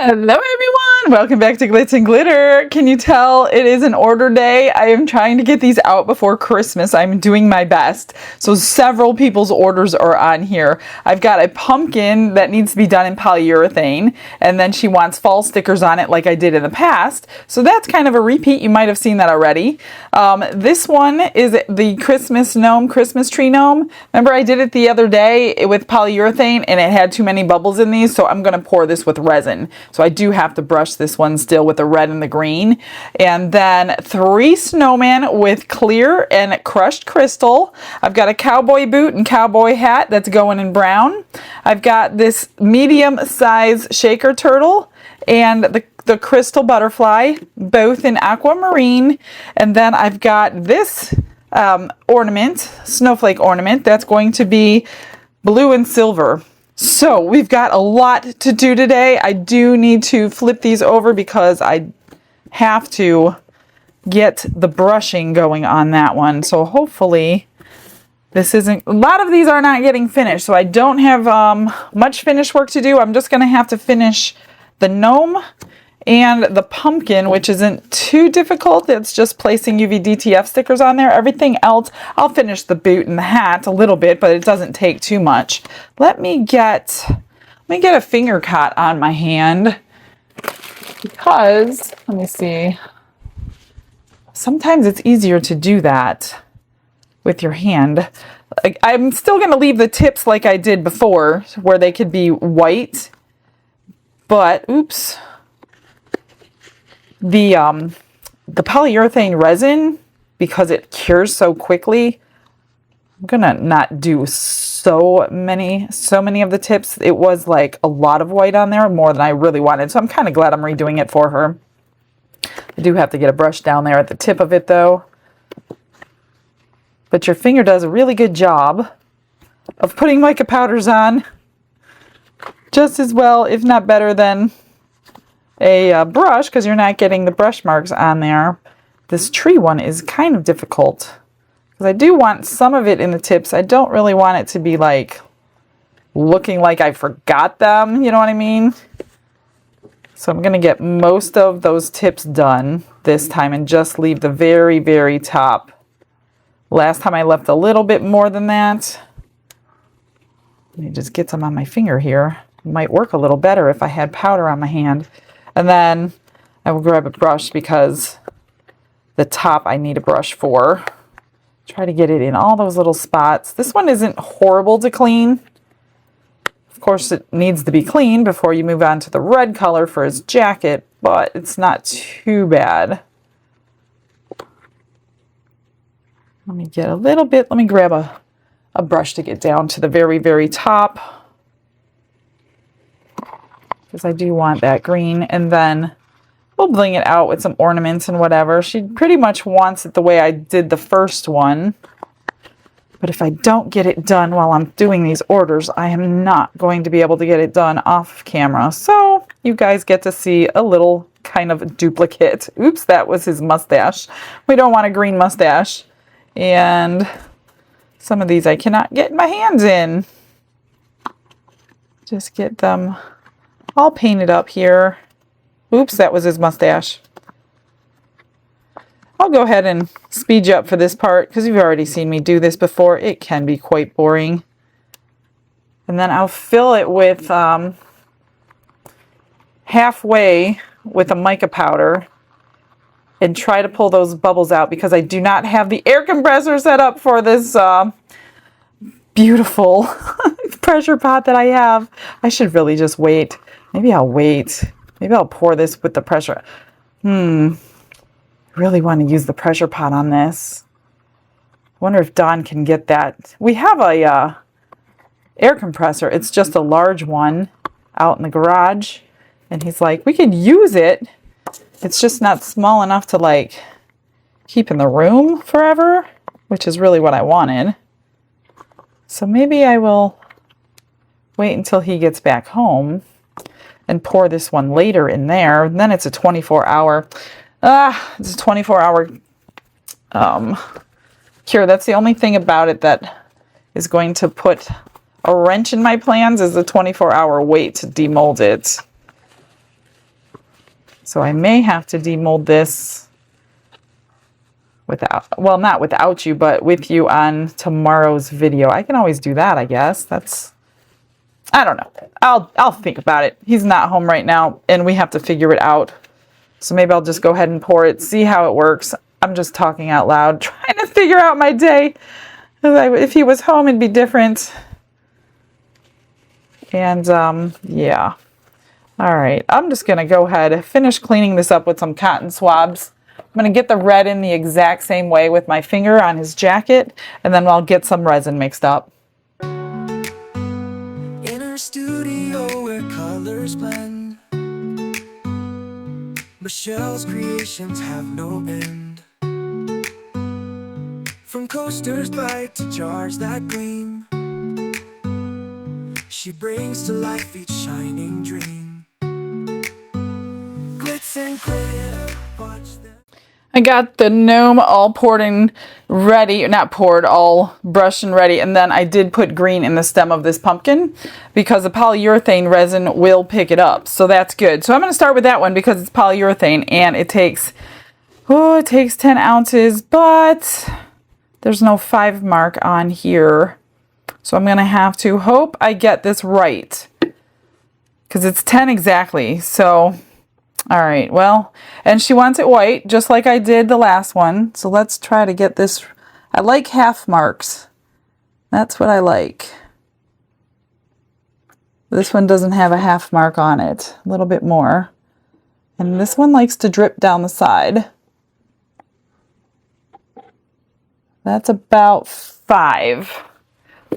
Hello everyone! Welcome back to Glitz and Glitter. Can you tell it is an order day? I am trying to get these out before Christmas. I'm doing my best. So several people's orders are on here. I've got a pumpkin that needs to be done in polyurethane, and then she wants fall stickers on it like I did in the past. So that's kind of a repeat. You might have seen that already. This one is the Christmas tree gnome. Remember I did it the other day with polyurethane and it had too many bubbles in these, so I'm going to pour this with resin. So I do have to brush this one still with the red and the green. And then 3 snowmen with clear and crushed crystal. I've got a cowboy boot and cowboy hat that's going in brown. I've got this medium size shaker turtle and the crystal butterfly, both in aquamarine. And then I've got this snowflake ornament, that's going to be blue and silver. So we've got a lot to do today. I do need to flip these over because I have to get the brushing going on that one. So hopefully this isn't, a lot of these are not getting finished. So I don't have much finish work to do. I'm just going to have to finish the gnome and the pumpkin, which isn't too difficult. It's just placing UV DTF stickers on there. Everything else, I'll finish the boot and the hat a little bit, but it doesn't take too much. Let me get a finger cut on my hand because, let me see, sometimes it's easier to do that with your hand. I'm still going to leave the tips like I did before, where they could be white, but, oops. The polyurethane resin, because it cures so quickly, I'm gonna not do so many of the tips. It was like a lot of white on there, more than I really wanted, so I'm kind of glad I'm redoing it for her. I do have to get a brush down there at the tip of it though. But your finger does a really good job of putting mica powders on, just as well, if not better, than a brush, because you're not getting the brush marks on there. This tree one is kind of difficult because I do want some of it in the tips. I don't really want it to be like looking like I forgot them, you know what I mean? So I'm going to get most of those tips done this time and just leave the very, very top. Last time I left a little bit more than that. Let me just get some on my finger here. It might work a little better if I had powder on my hand. And then I will grab a brush because the top I need a brush for. Try to get it in all those little spots. This one isn't horrible to clean. Of course, it needs to be clean before you move on to the red color for his jacket, but it's not too bad. Let me get a little bit, let me grab a brush to get down to the very, very top, because I do want that green, and then we'll bling it out with some ornaments and whatever. She pretty much wants it the way I did the first one, but if I don't get it done while I'm doing these orders, I am not going to be able to get it done off camera. So you guys get to see a little kind of duplicate. Oops, that was his mustache. We don't want a green mustache. And some of these I cannot get my hands in. Just get them all painted up here. Oops, that was his mustache. I'll go ahead and speed you up for this part because you've already seen me do this before. It can be quite boring. And then I'll fill it with halfway with a mica powder and try to pull those bubbles out because I do not have the air compressor set up for this beautiful pressure pot that I have. I should really just wait. Maybe I'll wait. Maybe I'll pour this with the pressure. I really want to use the pressure pot on this. I wonder if Don can get that. We have a air compressor. It's just a large one out in the garage. And he's like, we could use it. It's just not small enough to like keep in the room forever, which is really what I wanted. So maybe I will wait until he gets back home and pour this one later in there. And then it's a 24-hour, it's a 24-hour cure. That's the only thing about it that is going to put a wrench in my plans, is the 24-hour wait to demold it. So I may have to demold this without, well, not without you, but with you on tomorrow's video. I can always do that, I guess. That's, I don't know. I'll think about it. He's not home right now, and we have to figure it out. So maybe I'll just go ahead and pour it, see how it works. I'm just talking out loud, trying to figure out my day. If he was home, it'd be different. And yeah. All right, I'm just gonna go ahead and finish cleaning this up with some cotton swabs. I'm gonna get the red in the exact same way with my finger on his jacket, and then I'll get some resin mixed up. In our studio where colors blend, Michelle's creations have no end. From coasters bright to jars that gleam, she brings to life each shining dream. Glitz and glitter, watch them. I got the gnome all poured and ready, not poured, all brushed and ready, and then I did put green in the stem of this pumpkin because the polyurethane resin will pick it up, so that's good. So I'm going to start with that one because it's polyurethane and it takes 10 ounces, but there's no 5 mark on here. So I'm going to have to hope I get this right because it's 10 exactly. So, all right, well, and she wants it white just like I did the last one. So let's try to get this. I like half marks. That's what I like. This one doesn't have a half mark on it, a little bit more. And this one likes to drip down the side. That's about 5.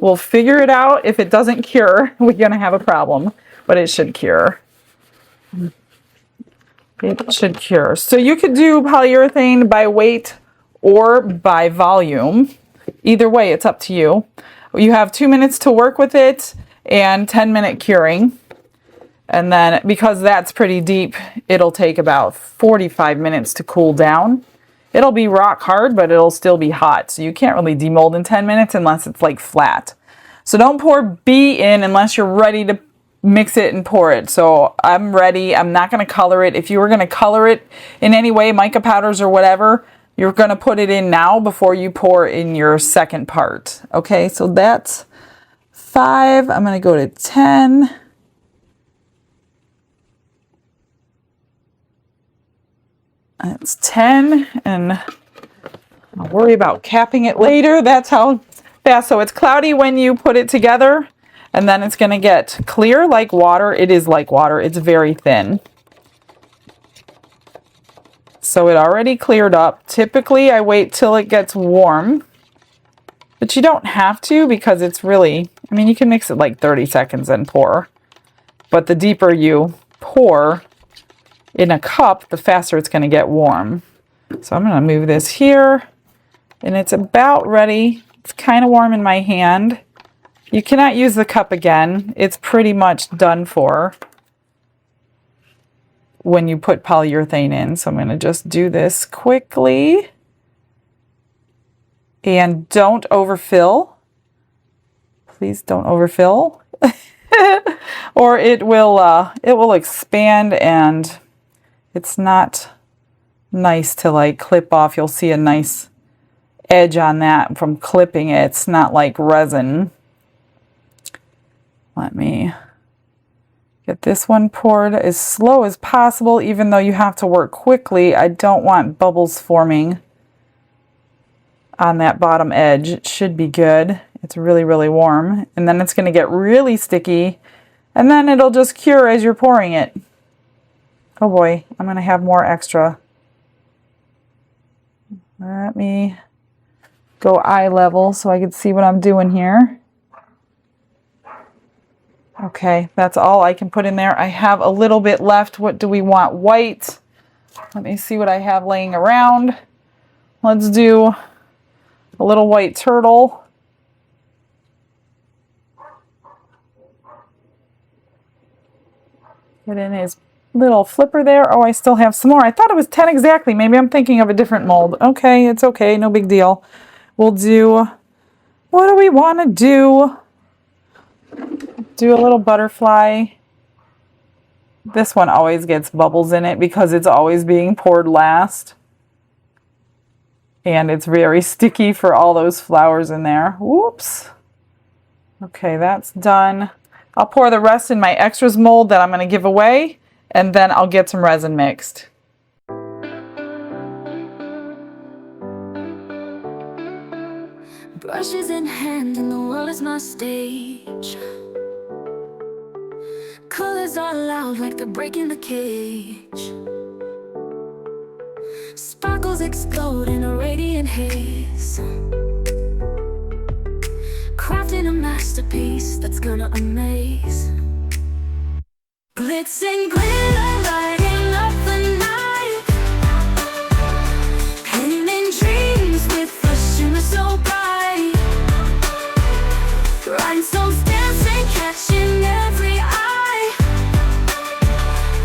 We'll figure it out. If it doesn't cure, we're going to have a problem, but it should cure. It should cure. So you could do polyurethane by weight or by volume. Either way, it's up to you. You have 2 minutes to work with it and 10-minute curing. And then because that's pretty deep, it'll take about 45 minutes to cool down. It'll be rock hard, but it'll still be hot. So you can't really demold in 10 minutes unless it's like flat. So don't pour B in unless you're ready to mix it and pour it. So I'm ready. I'm not going to color it. If you were going to color it in any way, mica powders or whatever, you're going to put it in now before you pour in your second part. Okay, so that's 5. I'm going to go to 10. That's 10, and I'll worry about capping it later. That's how fast. So it's cloudy when you put it together, and then it's going to get clear like water. It is like water. It's very thin. So it already cleared up. Typically, I wait till it gets warm, but you don't have to because it's really, I mean, you can mix it like 30 seconds and pour, but the deeper you pour in a cup, the faster it's going to get warm. So I'm going to move this here, and it's about ready. It's kind of warm in my hand. You cannot use the cup again. It's pretty much done for when you put polyurethane in. So I'm going to just do this quickly. And don't overfill. Please don't overfill. Or it will expand, and it's not nice to like clip off. You'll see a nice edge on that from clipping it. It's not like resin. Let me get this one poured as slow as possible, even though you have to work quickly. I don't want bubbles forming on that bottom edge. It should be good. It's really, really warm. And then it's going to get really sticky, and then it'll just cure as you're pouring it. Oh boy, I'm going to have more extra. Let me go eye level so I can see what I'm doing here. Okay, that's all I can put in there. I have a little bit left. What do we want? White. Let me see what I have laying around. Let's do a little white turtle. Get in his little flipper there. Oh, I still have some more. I thought it was 10 exactly. Maybe I'm thinking of a different mold. Okay, it's okay. No big deal. We'll do, what do we want to do? Do a little butterfly. This one always gets bubbles in it because it's always being poured last. And it's very sticky for all those flowers in there. Whoops. Okay, that's done. I'll pour the rest in my extras mold that I'm going to give away, and then I'll get some resin mixed. Brushes in hand and the world is my stage. Colors are loud like they're breaking the cage. Sparkles explode in a radiant haze. Crafting a masterpiece that's gonna amaze. Glitz and glitter lighting up the night. Painting dreams with a shimmer so bright. Rhinestones dancing, catching every eye.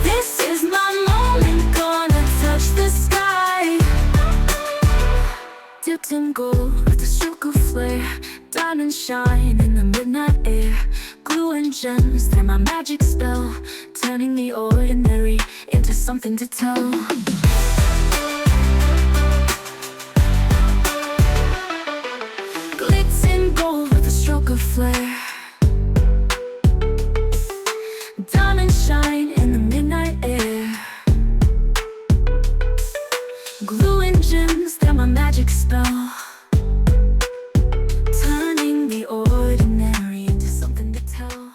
This is my moment, gonna touch the sky. Dipped in gold with a stroke of flare. Diamonds shine in the midnight air. Glue and gems, they're my magic spell. Turning the ordinary into something to tell. Glitz and gold with a stroke of flare. Diamonds shine in the midnight air. Glue and gems, they're my magic spell. Turning the ordinary into something to tell.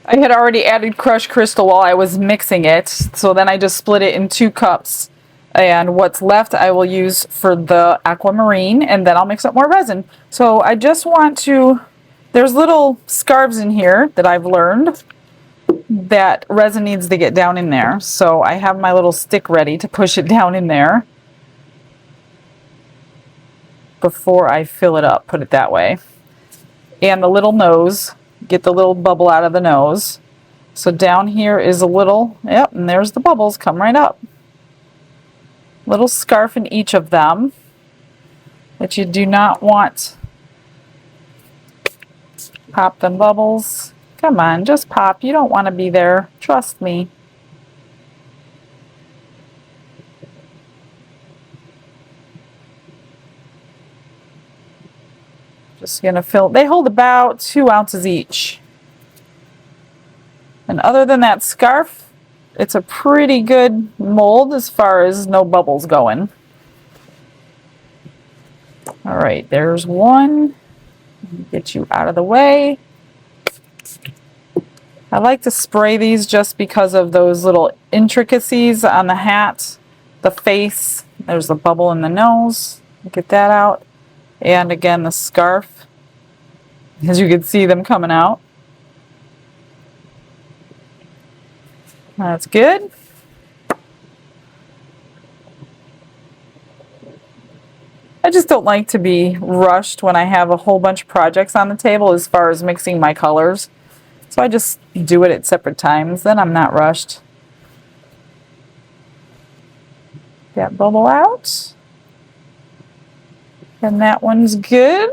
I had already added crushed crystal while I was mixing it, so then I just split it in 2 cups. And what's left I will use for the aquamarine, and then I'll mix up more resin. So I just want to, there's little scarves in here that I've learned that resin needs to get down in there. So I have my little stick ready to push it down in there before I fill it up, put it that way. And the little nose, get the little bubble out of the nose. So down here is a little, yep, and there's the bubbles, come right up. Little scarf in each of them that you do not want. Pop them bubbles. Come on, just pop. You don't want to be there. Trust me. Just gonna fill, they hold about 2 ounces each. And other than that scarf, it's a pretty good mold as far as no bubbles going. All right, there's one. Get you out of the way. I like to spray these just because of those little intricacies on the hat, the face. There's a bubble in the nose. Get that out. And again, the scarf. As you can see them coming out. That's good. I just don't like to be rushed when I have a whole bunch of projects on the table as far as mixing my colors. So I just do it at separate times, then I'm not rushed. That bubble out. And that one's good.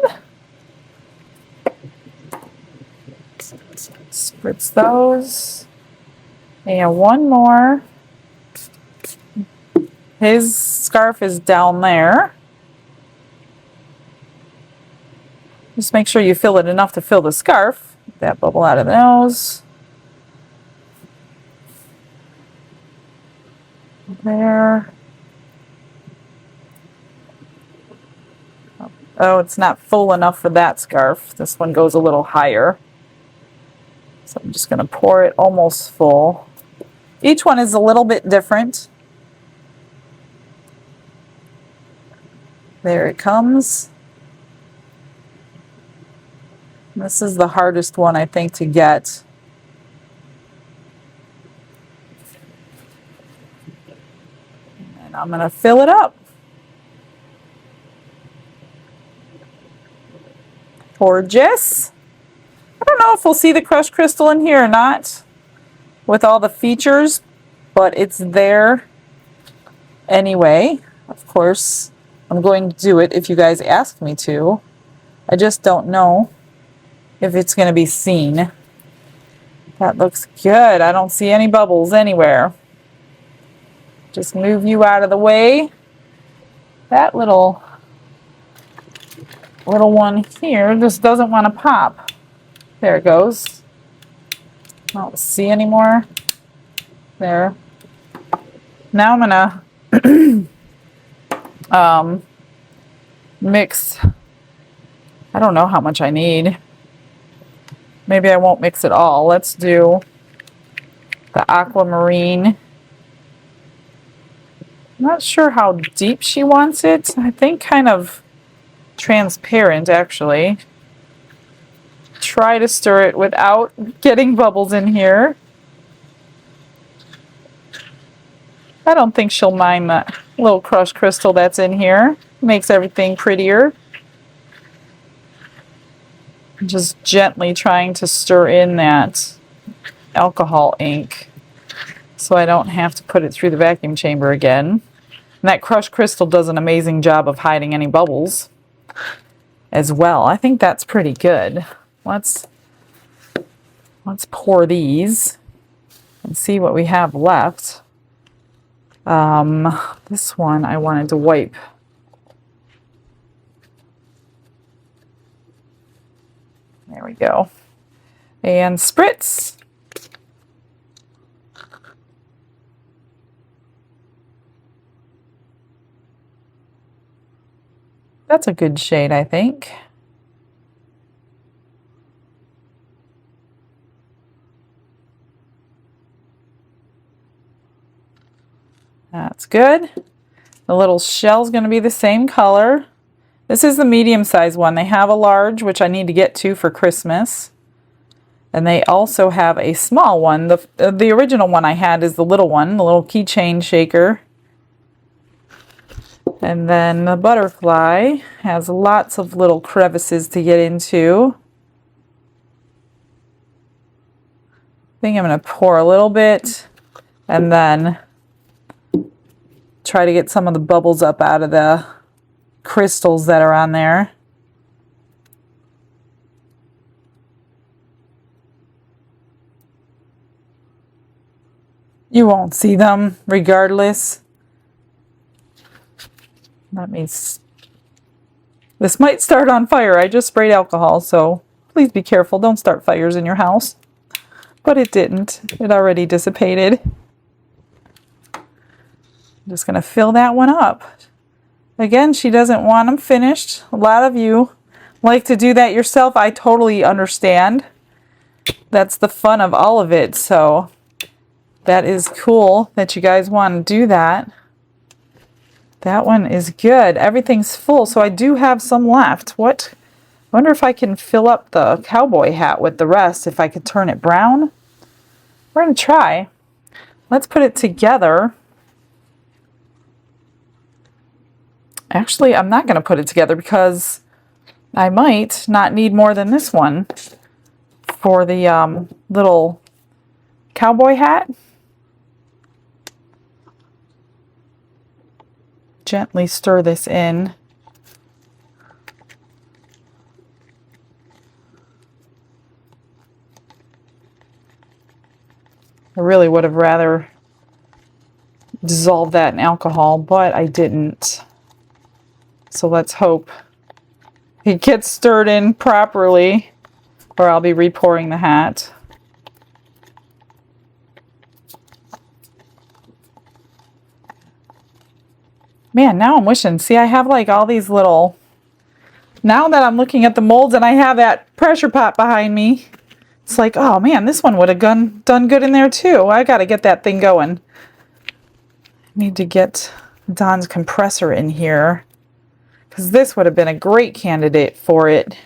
Spritz those. And one more. His scarf is down there. Just make sure you fill it enough to fill the scarf. That bubble out of the nose. There. Oh, it's not full enough for that scarf. This one goes a little higher. So I'm just going to pour it almost full. Each one is a little bit different. There it comes. This is the hardest one, I think, to get. And I'm going to fill it up. Gorgeous. I don't know if we'll see the crushed crystal in here or not with all the features, but it's there anyway. Of course, I'm going to do it if you guys ask me to. I just don't know if it's going to be seen. That looks good. I don't see any bubbles anywhere. Just move you out of the way. That little one here just doesn't want to pop. There it goes. I don't see any more. There. Now I'm gonna mix. I don't know how much I need. Maybe I won't mix it all. Let's do the aquamarine. I'm not sure how deep she wants it. I think kind of transparent, actually. Try to stir it without getting bubbles in here. I don't think she'll mind that little crushed crystal that's in here. Makes everything prettier. Just gently trying to stir in that alcohol ink so I don't have to put it through the vacuum chamber again. And that crushed crystal does an amazing job of hiding any bubbles as well. I think that's pretty good. Let's pour these and see what we have left. This one I wanted to wipe. There we go. And spritz. That's a good shade, I think. That's good. The little shell's going to be the same color. This is the medium size one. They have a large, which I need to get to for Christmas. And they also have a small one. The original one I had is the little one, the little keychain shaker. And then the butterfly has lots of little crevices to get into. I think I'm going to pour a little bit and then try to get some of the bubbles up out of the crystals that are on there. You won't see them regardless. This might start on fire. I just sprayed alcohol, so please be careful. Don't start fires in your house. But it didn't. It already dissipated. I'm just going to fill that one up. Again, she doesn't want them finished. A lot of you like to do that yourself. I totally understand. That's the fun of all of it. So that is cool that you guys want to do that. That one is good. Everything's full, so I do have some left. What? I wonder if I can fill up the cowboy hat with the rest, if I could turn it brown. We're going to try. Let's put it together. Actually, I'm not going to put it together because I might not need more than this one for the little cowboy hat. Gently stir this in. I really would have rather dissolved that in alcohol, but I didn't. So let's hope it gets stirred in properly, or I'll be repouring the hat. Man, now I'm wishing. See, I have like all these little... Now that I'm looking at the molds and I have that pressure pot behind me, it's like, oh man, this one would have done good in there too. I got to get that thing going. Need to get Don's compressor in here, because this would have been a great candidate for it.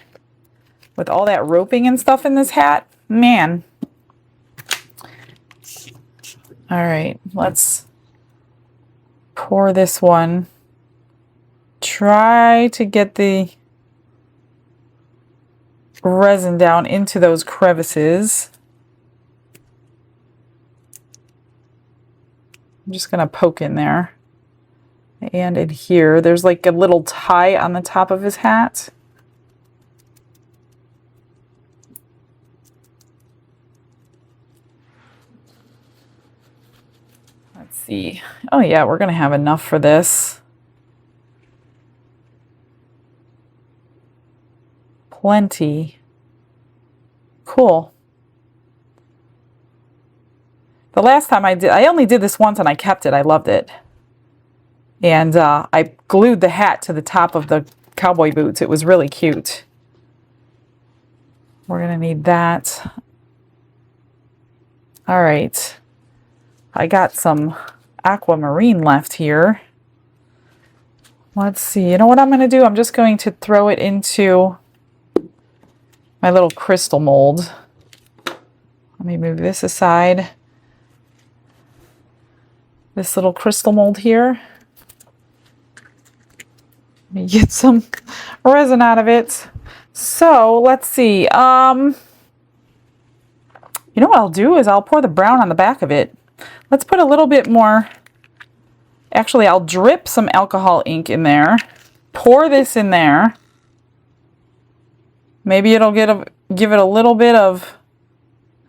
With all that roping and stuff in this hat, man. All right, let's pour this one. Try to get the resin down into those crevices. I'm just going to poke in there and adhere. There's like a little tie on the top of his hat. see. Oh yeah, we're gonna have enough for this. Plenty. Cool. The last time I only did this once and I kept it. I loved it. And I glued the hat to the top of the cowboy boots. It was really cute. We're gonna need that. All right. I got some aquamarine left here. Let's see. You know what I'm gonna do? I'm just going to throw it into my little crystal mold. Let me move this aside. This little crystal mold here. Let me get some resin out of it. So let's see. You know what I'll do is I'll pour the brown on the back of it. Let's put a little bit more. Actually, I'll drip some alcohol ink in there. Pour this in there. Maybe it'll give it a little bit of.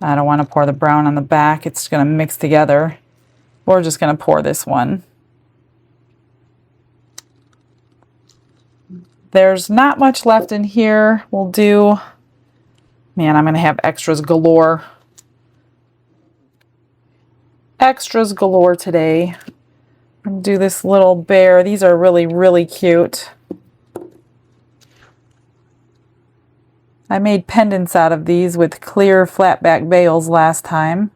I don't want to pour the brown on the back. It's going to mix together. We're just going to pour this one. There's not much left in here. We'll do, man, I'm going to have extras galore. Extras galore today. I'm going to do this little bear. These are really, really cute. I made pendants out of these with clear flat back bales last time.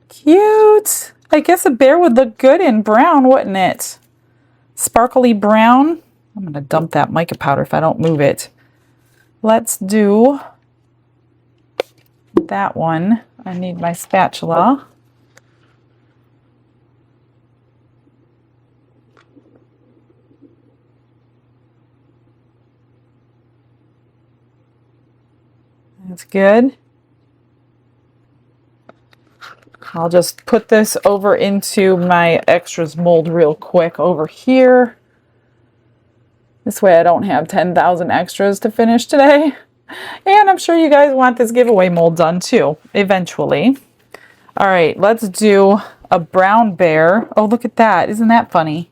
Cute! I guess a bear would look good in brown, wouldn't it? Sparkly brown. I'm going to dump that mica powder if I don't move it. Let's do that one. I need my spatula. That's good. I'll just put this over into my extras mold real quick over here. This way I don't have 10,000 extras to finish today. And I'm sure you guys want this giveaway mold done too, eventually. All right, let's do a brown bear. Oh, look at that. Isn't that funny?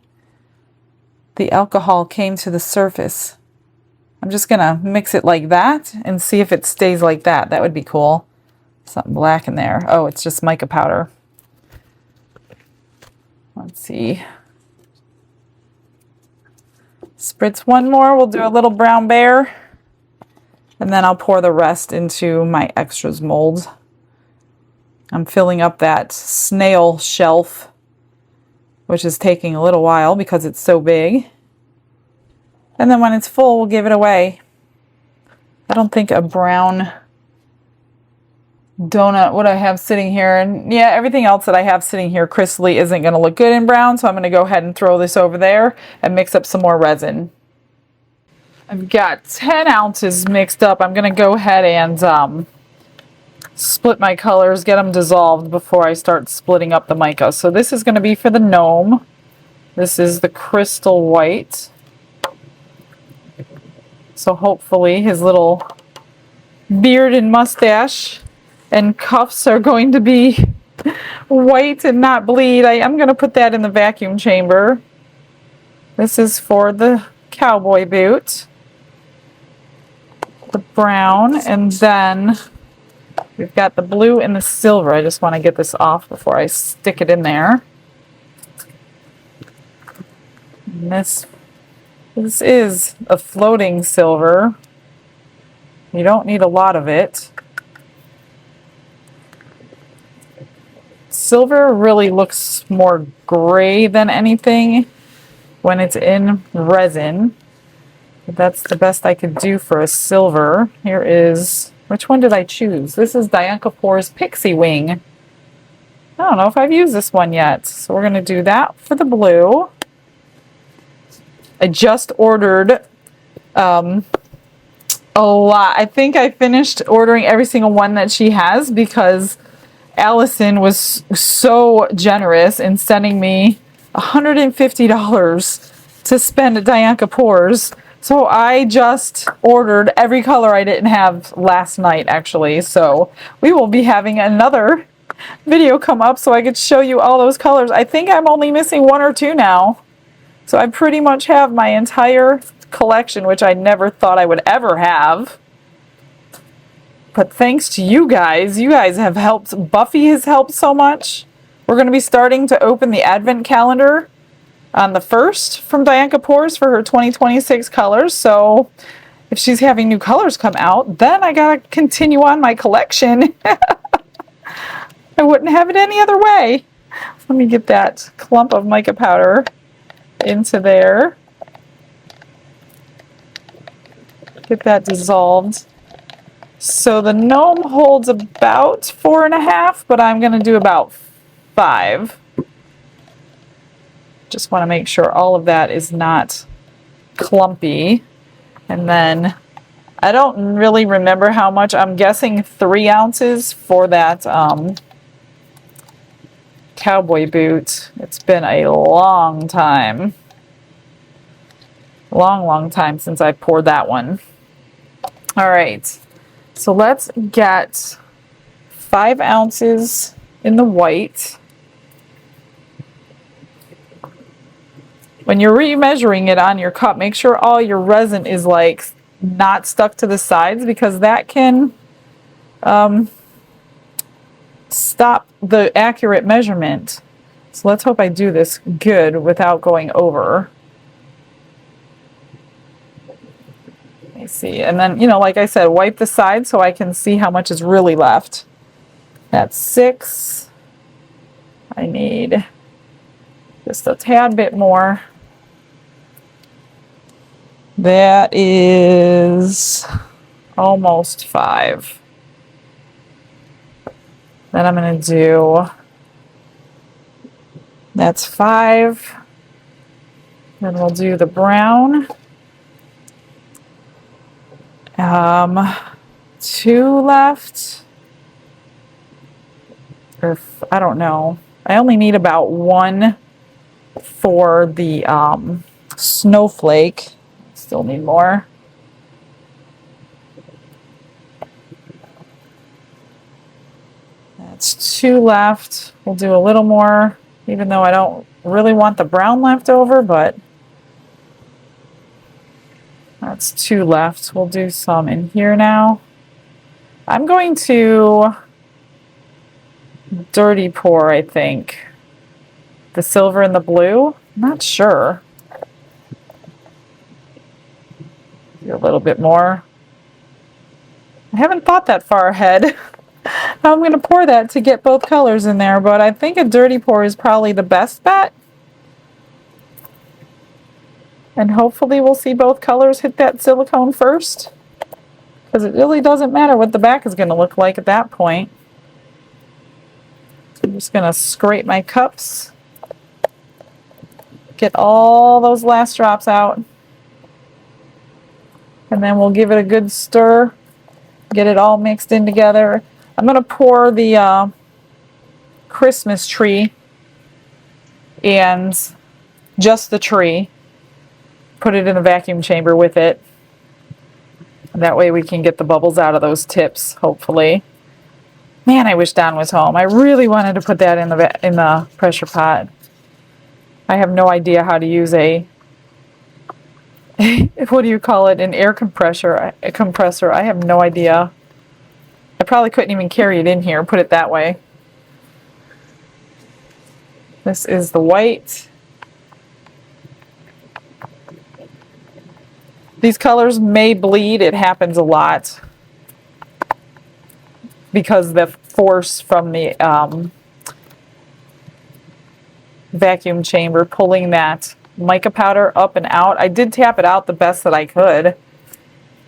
The alcohol came to the surface. I'm just gonna mix it like that and see if it stays like that. That would be cool. Something black in there. Oh, it's just mica powder. Let's see. Spritz one more. We'll do a little brown bear. And then I'll pour the rest into my extras mold. I'm filling up that snail shelf, which is taking a little while because it's so big. And then when it's full, we'll give it away. I don't think a brown donut, what I have sitting here, and yeah, everything else that I have sitting here crystally isn't going to look good in brown, so I'm going to go ahead and throw this over there and mix up some more resin. I've got 10 ounces mixed up. I'm going to go ahead and split my colors, get them dissolved before I start splitting up the mica. So this is going to be for the gnome. This is the crystal white. So hopefully his little beard and mustache and cuffs are going to be white and not bleed. I am going to put that in the vacuum chamber. This is for the cowboy boot. The brown, and then we've got the blue and the silver. I just want to get this off before I stick it in there. And this is a floating silver. You don't need a lot of it. Silver really looks more gray than anything when it's in resin. But that's the best I could do for a silver. Here is, which one did I choose? This is Dianca Pore's Pixie Wing. I don't know if I've used this one yet. So we're going to do that for the blue. I just ordered a lot. I think I finished ordering every single one that she has because Allison was so generous in sending me $150 to spend at Dianca Pore's. So I just ordered every color I didn't have last night, actually. So we will be having another video come up so I could show you all those colors. I think I'm only missing 1 or 2 now. So I pretty much have my entire collection, which I never thought I would ever have. But thanks to you guys have helped. Buffy has helped so much. We're going to be starting to open the advent calendar on the 1st from Dianca Pours for her 2026 colors. So if she's having new colors come out, then I gotta continue on my collection. I wouldn't have it any other way. Let me get that clump of mica powder into there. Get that dissolved. So the gnome holds about 4.5, but I'm going to do about 5. Just want to make sure all of that is not clumpy. And then I don't really remember how much. I'm guessing 3 ounces for that cowboy boot. It's been a long time. Long time since I poured that one. All right. So let's get 5 ounces in the white. When you're remeasuring it on your cup, make sure all your resin is like not stuck to the sides, because that can stop the accurate measurement. So let's hope I do this good without going over. Let me see. And then, you know, like I said, wipe the side so I can see how much is really left. That's 6. I need just a tad bit more. That is almost 5. Then I'm going to do, that's 5. Then we'll do the brown. 2 left. Or I don't know. I only need about 1 for the snowflake. Still need more. That's 2 left. We'll do a little more, even though I don't really want the brown left over, but that's 2 left. We'll do some in here now. I'm going to dirty pour, I think. The silver and the blue? I'm not sure. A little bit more. I haven't thought that far ahead. How I'm going to pour that to get both colors in there, but I think a dirty pour is probably the best bet. And hopefully we'll see both colors hit that silicone first, because it really doesn't matter what the back is going to look like at that point. So I'm just going to scrape my cups, get all those last drops out. And then we'll give it a good stir, get it all mixed in together. I'm going to pour the Christmas tree and just the tree, put it in the vacuum chamber with it. That way we can get the bubbles out of those tips, hopefully. Man, I wish Don was home. I really wanted to put that in the pressure pot. I have no idea how to use a what do you call it? An air compressor. A compressor. I have no idea. I probably couldn't even carry it in here, put it that way. This is the white. These colors may bleed. It happens a lot because the force from the vacuum chamber pulling that mica powder up and out. I did tap it out the best that I could.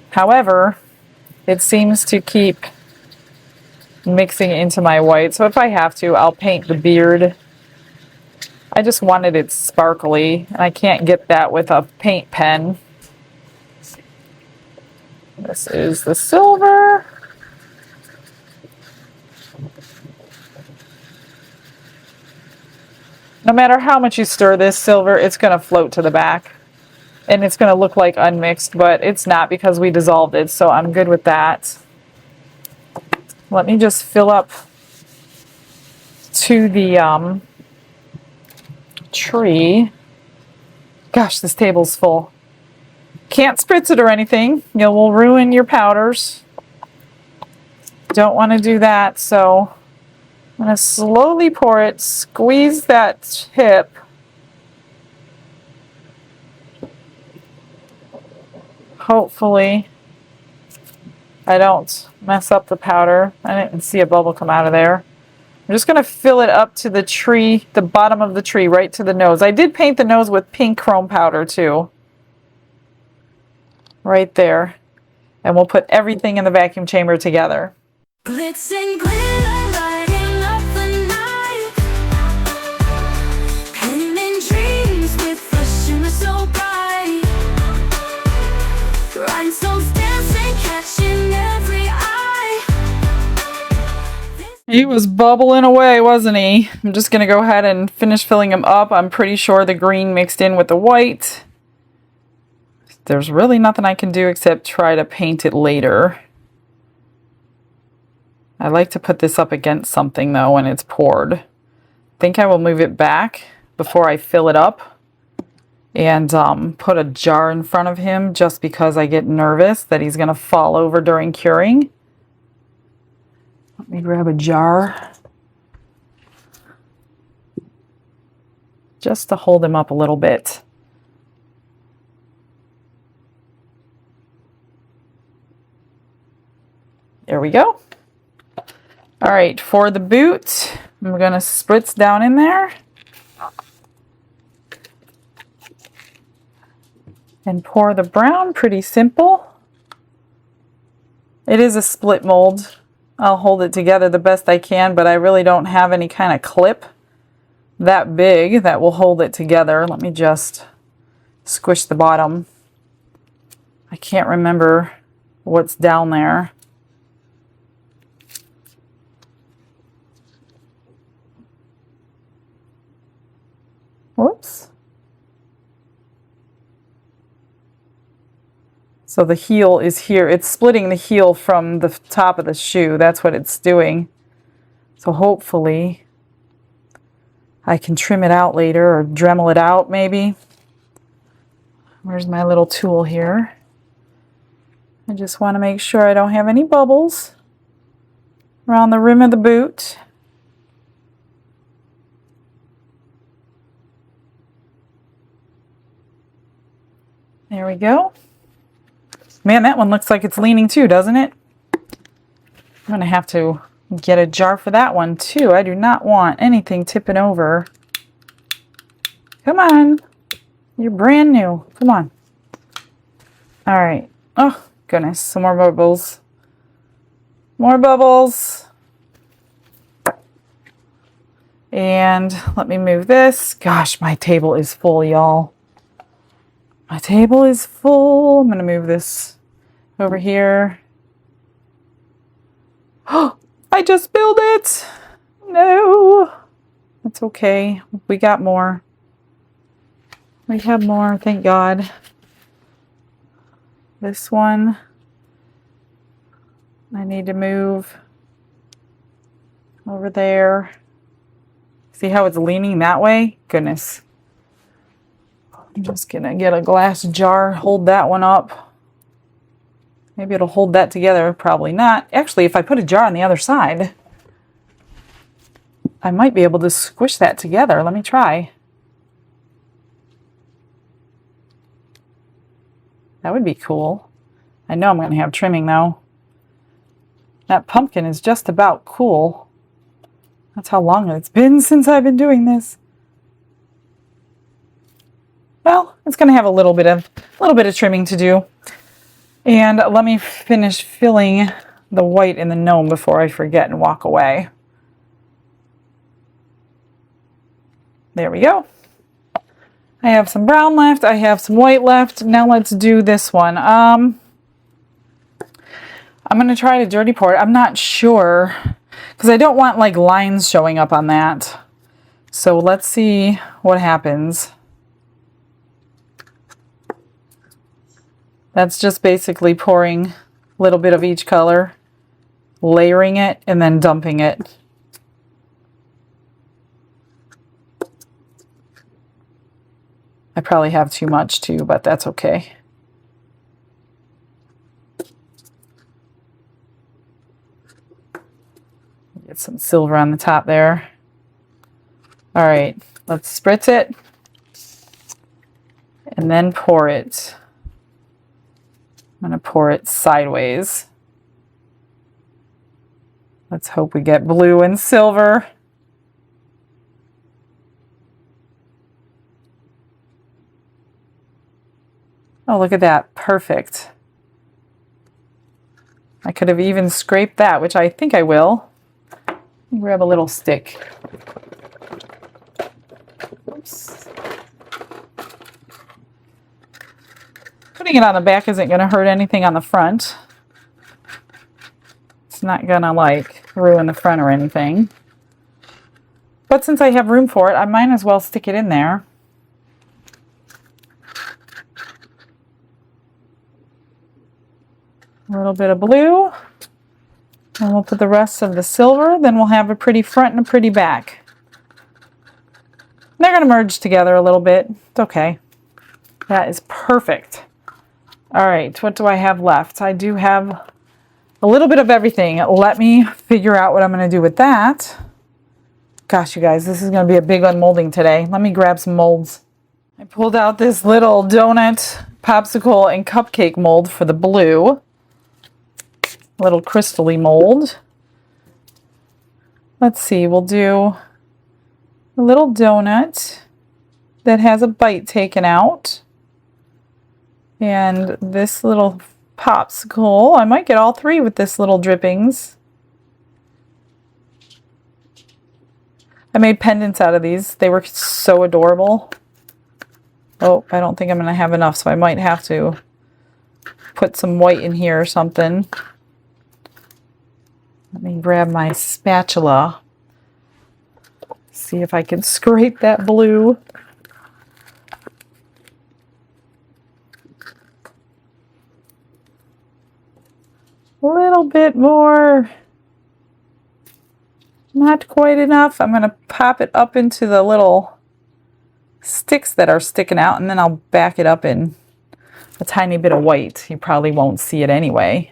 However, it seems to keep mixing into my white. So if I have to, I'll paint the beard. I just wanted it sparkly, and I can't get that with a paint pen. This is the silver. No matter how much you stir this silver, it's going to float to the back. and it's going to look like unmixed, but it's not because we dissolved it, so I'm good with that. Let me just fill up to the tree. Gosh, this table's full. Can't spritz it or anything. You will ruin your powders. Don't want to do that, so I'm going to slowly pour it, squeeze that tip. Hopefully I don't mess up the powder. I didn't see a bubble come out of there. I'm just going to fill it up to the tree, the bottom of the tree, right to the nose. I did paint the nose with pink chrome powder too. Right there. And we'll put everything in the vacuum chamber together. Glitz and glitter lighting up the night, painting dreams with a shimmer so bright, rhinestones dancing, catching every eye. He was bubbling away, wasn't he? I'm just going to go ahead and finish filling him up. I'm pretty sure the green mixed in with the white. There's really nothing I can do except try to paint it later. I like to put this up against something though when it's poured. I think I will move it back before I fill it up and put a jar in front of him just because I get nervous that he's going to fall over during curing. Let me grab a jar just to hold him up a little bit. There we go. All right, for the boot, I'm going to spritz down in there and pour the brown. Pretty simple. It is a split mold. I'll hold it together the best I can, but I really don't have any kind of clip that big that will hold it together. Let me just squish the bottom. I can't remember what's down there. Whoops. So the heel is here. It's splitting the heel from the top of the shoe. That's what it's doing. So hopefully I can trim it out later or Dremel it out maybe. Where's my little tool here? I just want to make sure I don't have any bubbles around the rim of the boot. There we go. Man, that one looks like it's leaning too, doesn't it? I'm going to have to get a jar for that one too. I do not want anything tipping over. Come on. You're brand new. Come on. All right. Oh, goodness. Some more bubbles. More bubbles. And let me move this. Gosh, my table is full, y'all. My table is full. I'm going to move this over here. Oh, I just spilled it. No. That's okay. We got more. We have more, thank God. This one, I need to move over there. See how it's leaning that way? Goodness. I'm just going to get a glass jar, hold that one up. Maybe it'll hold that together. Probably not. Actually, if I put a jar on the other side, I might be able to squish that together. Let me try. That would be cool. I know I'm going to have trimming though. That pumpkin is just about cool. That's how long it's been since I've been doing this. Well, it's going to have a little bit of trimming to do. And let me finish filling the white in the gnome before I forget and walk away. There we go. I have some brown left. I have some white left. Now let's do this one. I'm going to try to dirty pour it. I'm not sure because I don't want like lines showing up on that. So let's see what happens. That's just basically pouring a little bit of each color, layering it, and then dumping it. I probably have too much too, but that's okay. Get some silver on the top there. All right, let's spritz it and then pour it. I'm going to pour it sideways. Let's hope we get blue and silver. Oh, look at that. Perfect. I could have even scraped that, which I think I will. Grab a little stick. Oops. Putting it on the back isn't going to hurt anything on the front. It's not going to like ruin the front or anything. But since I have room for it, I might as well stick it in there. A little bit of blue. And we'll put the rest of the silver. Then we'll have a pretty front and a pretty back. They're going to merge together a little bit. It's okay. That is perfect. All right, what do I have left? I do have a little bit of everything. Let me figure out what I'm going to do with that. Gosh, you guys, this is going to be a big unmolding today. Let me grab some molds. I pulled out this little donut, popsicle, and cupcake mold for the blue. Little crystal-y mold. Let's see, we'll do a little donut that has a bite taken out. And this little popsicle, I might get all three with this little drippings. I made pendants out of these. They were so adorable. Oh, I don't think I'm going to have enough, so I might have to put some white in here or something. Let me grab my spatula. See if I can scrape that blue. A little bit more. Not quite enough. I'm going to pop it up into the little sticks that are sticking out, and then I'll back it up in a tiny bit of white. You probably won't see it anyway.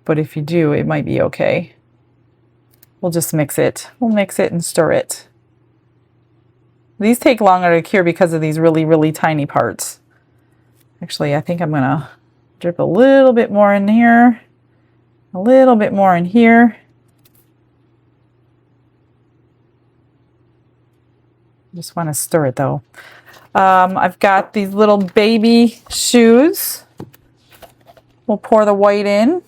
But if you do, it might be okay. We'll just mix it. We'll mix it and stir it. These take longer to cure because of these really, really tiny parts. Actually, I think I'm going to drip a little bit more in here. A little bit more in here. Just want to stir it though. I've got these little baby shoes. We'll pour the white in.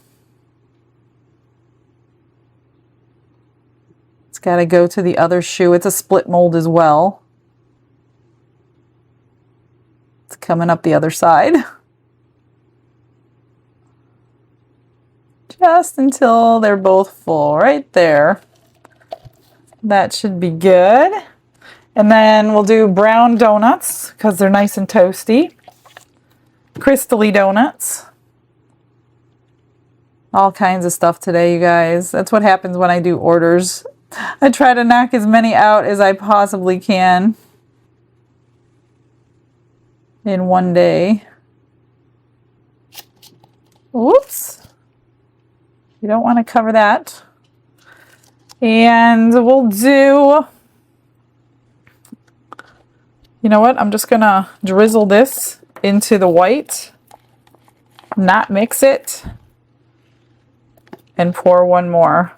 It's got to go to the other shoe. It's a split mold as well. It's coming up the other side. Just until they're both full right there. That should be good. And then we'll do brown donuts because they're nice and toasty. Crystally donuts. All kinds of stuff today, you guys. That's what happens when I do orders. I try to knock as many out as I possibly can in one day. Whoops. You don't want to cover that. And we'll do, you know what? I'm just going to drizzle this into the white, not mix it, and pour one more.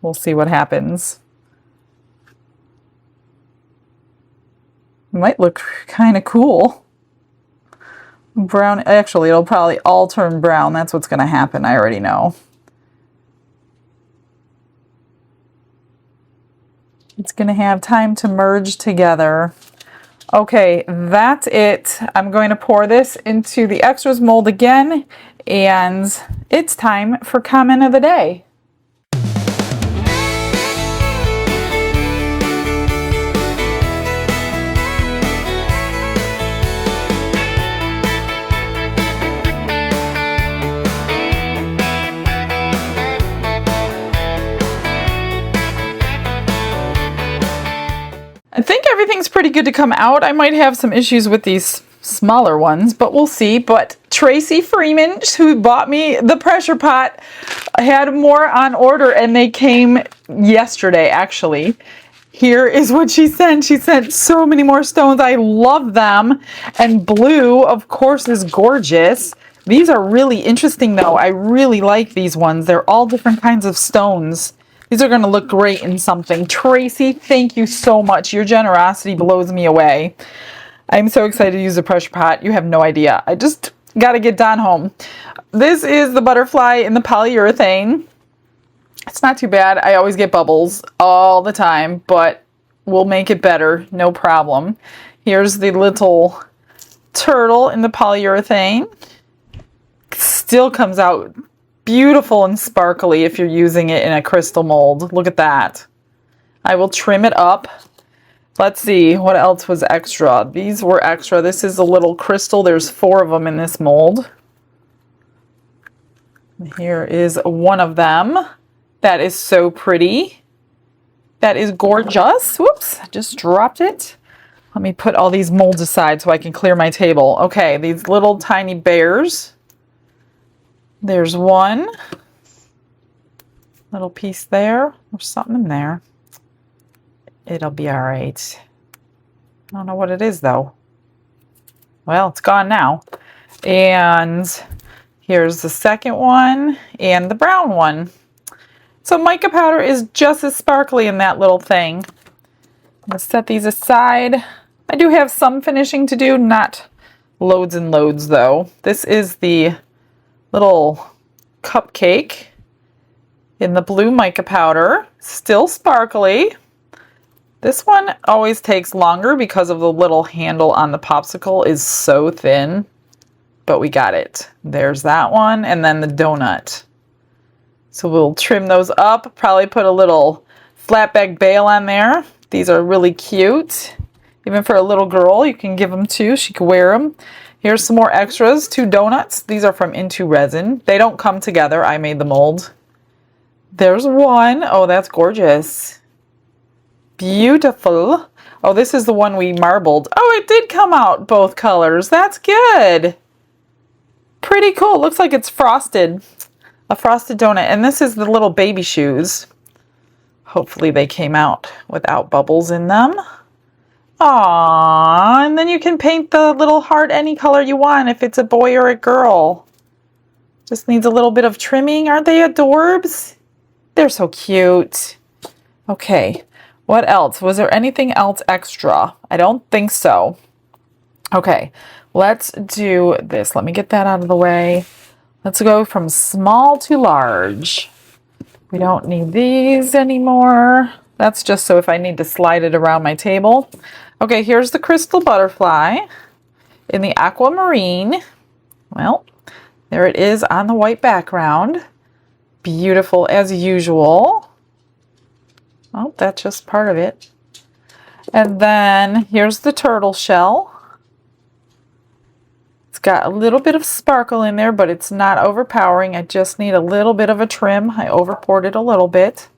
We'll see what happens. It might look kind of cool. Brown, actually, it'll probably all turn brown. That's what's going to happen. I already know. It's going to have time to merge together. Okay, that's it. I'm going to pour this into the extras mold again, and it's time for comment of the day. pretty good to come out. I might have some issues with these smaller ones, but we'll see. But Tracy Freeman, who bought me the pressure pot, had more on order, and they came yesterday, actually. Here is what she sent. She sent so many more stones. I love them. And blue, of course, is gorgeous. These are really interesting, though. I really like these ones. They're all different kinds of stones. These are going to look great in something. Tracy, thank you so much. Your generosity blows me away. I'm so excited to use the pressure pot. You have no idea. I just got to get Don home. This is the butterfly in the polyurethane. It's not too bad. I always get bubbles all the time, but we'll make it better. No problem. Here's the little turtle in the polyurethane. Still comes out beautiful and sparkly if you're using it in a crystal mold. Look at that. I will trim it up. Let's see, what else was extra? These were extra. This is a little crystal. There's 4 of them in this mold. Here is one of them. That is so pretty. That is gorgeous. Whoops, I just dropped it. Let me put all these molds aside so I can clear my table. Okay, these little tiny bears. There's one little piece there. There's something in there. It'll be all right. I don't know what it is, though. Well, it's gone now. And here's the second one and the brown one. So mica powder is just as sparkly in that little thing. I'm going to set these aside. I do have some finishing to do, not loads and loads, though. This is the little cupcake in the blue mica powder, still sparkly. This one always takes longer because of the little handle on the popsicle is so thin, but we got it. There's that one, and then the donut. So we'll trim those up, probably put a little flatback bail on there. These are really cute. Even for a little girl, you can give them to. She can wear them. Here's some more extras, 2 donuts. These are from Into Resin. They don't come together. I made the mold. There's one. Oh, that's gorgeous. Beautiful. Oh, this is the one we marbled. Oh, it did come out both colors. That's good. Pretty cool. Looks like it's frosted. A frosted donut. And this is the little baby shoes. Hopefully they came out without bubbles in them. Aww, and then you can paint the little heart any color you want if it's a boy or a girl. Just needs a little bit of trimming. Aren't they adorbs? They're so cute. Okay, what else? Was there anything else extra? I don't think so. Okay, let's do this. Let me get that out of the way. Let's go from small to large. We don't need these anymore. That's just so if I need to slide it around my table. Okay, here's the crystal butterfly in the aquamarine. Well, there it is on the white background. Beautiful as usual. Oh, that's just part of it. And then here's the turtle shell. It's got a little bit of sparkle in there, but it's not overpowering. I just need a little bit of a trim. I overpoured it a little bit.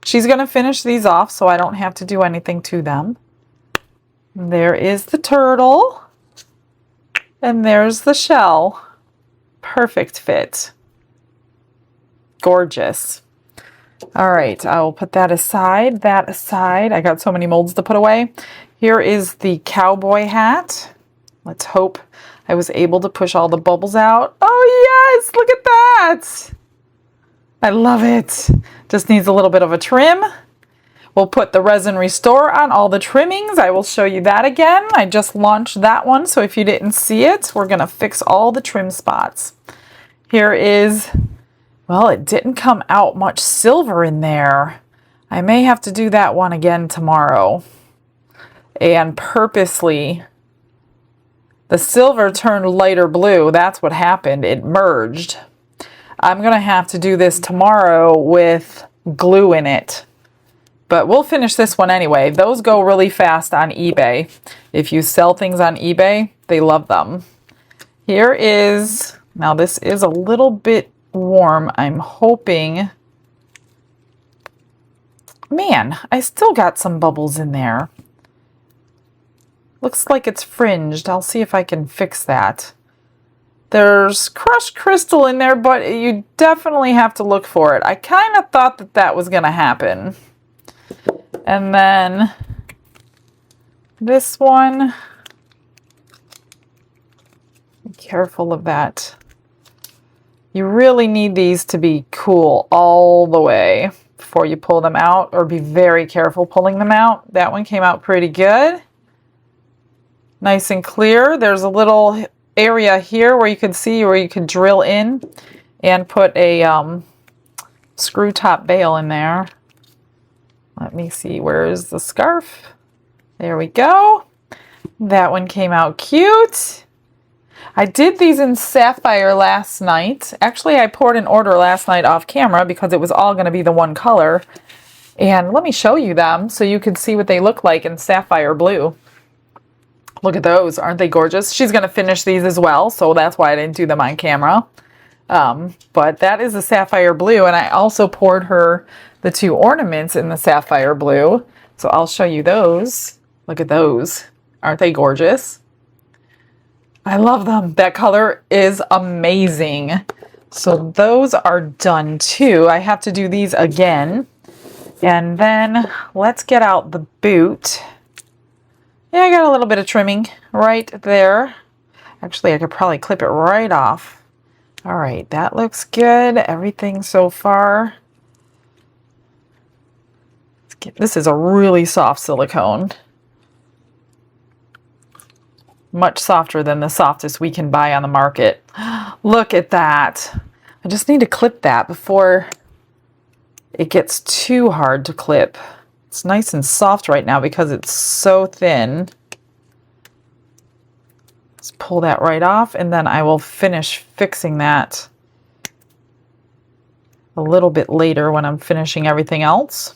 She's going to finish these off so I don't have to do anything to them. There is the turtle. And there's the shell. Perfect fit. Gorgeous. All right, I will put that aside. I got so many molds to put away. Here is the cowboy hat. Let's hope I was able to push all the bubbles out. Oh yes, look at that. I love it. Just needs a little bit of a trim. We'll put the Resin Restore on all the trimmings. I will show you that again. I just launched that one, so if you didn't see it, we're going to fix all the trim spots. Here is, well, it didn't come out much silver in there. I may have to do that one again tomorrow. And purposely, the silver turned lighter blue. That's what happened. It merged. I'm going to have to do this tomorrow with glue in it. But we'll finish this one anyway. Those go really fast on eBay. If you sell things on eBay, they love them. Here is, now this is a little bit warm. I'm hoping, man, I still got some bubbles in there. Looks like it's fringed. I'll see if I can fix that. There's crushed crystal in there, but you definitely have to look for it. I kind of thought that that was going to happen. And then this one, be careful of that. You really need these to be cool all the way before you pull them out, or be very careful pulling them out. That one came out pretty good. Nice and clear. There's a little area here where you can see where you can drill in and put a screw top bail in there. Let me see, where is the scarf? There we go. That one came out cute. I did these in sapphire last night. Actually, I poured an order last night off camera because it was all going to be the one color. And let me show you them so you can see what they look like in sapphire blue. Look at those. Aren't they gorgeous? She's going to finish these as well, so that's why I didn't do them on camera. But that is the sapphire blue, and I also poured her the two ornaments in the sapphire blue. So I'll show you those. Look at those. Aren't they gorgeous? I love them. That color is amazing. So those are done too. I have to do these again. And then let's get out the boot. Yeah, I got a little bit of trimming right there. Actually, I could probably clip it right off. All right, that looks good. Everything so far. This is a really soft silicone. Much softer than the softest we can buy on the market. Look at that. I just need to clip that before it gets too hard to clip. It's nice and soft right now because it's so thin. Let's pull that right off, and then I will finish fixing that a little bit later when I'm finishing everything else.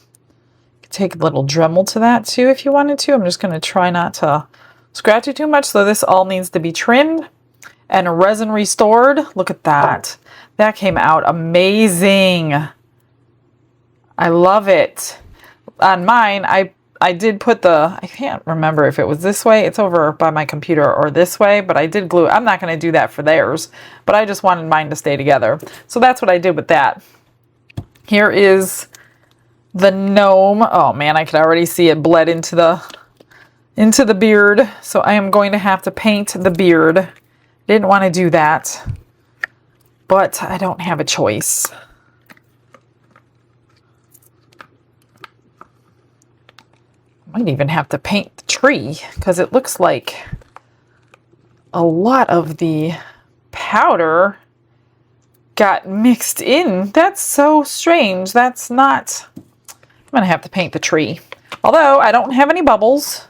You could take a little Dremel to that too if you wanted to. I'm just going to try not to scratch it too much, so this all needs to be trimmed and resin restored. Look at that. That came out amazing. I love it. On mine, I did put the, I can't remember if it was this way. It's over by my computer, or this way, but I did glue. I'm not going to do that for theirs, but I just wanted mine to stay together. So that's what I did with that. Here is the gnome. Oh man, I could already see it bled into the beard. So I am going to have to paint the beard. Didn't want to do that, but I don't have a choice. Might even have to paint the tree because it looks like a lot of the powder got mixed in. That's so strange. That's not... I'm going to have to paint the tree. Although I don't have any bubbles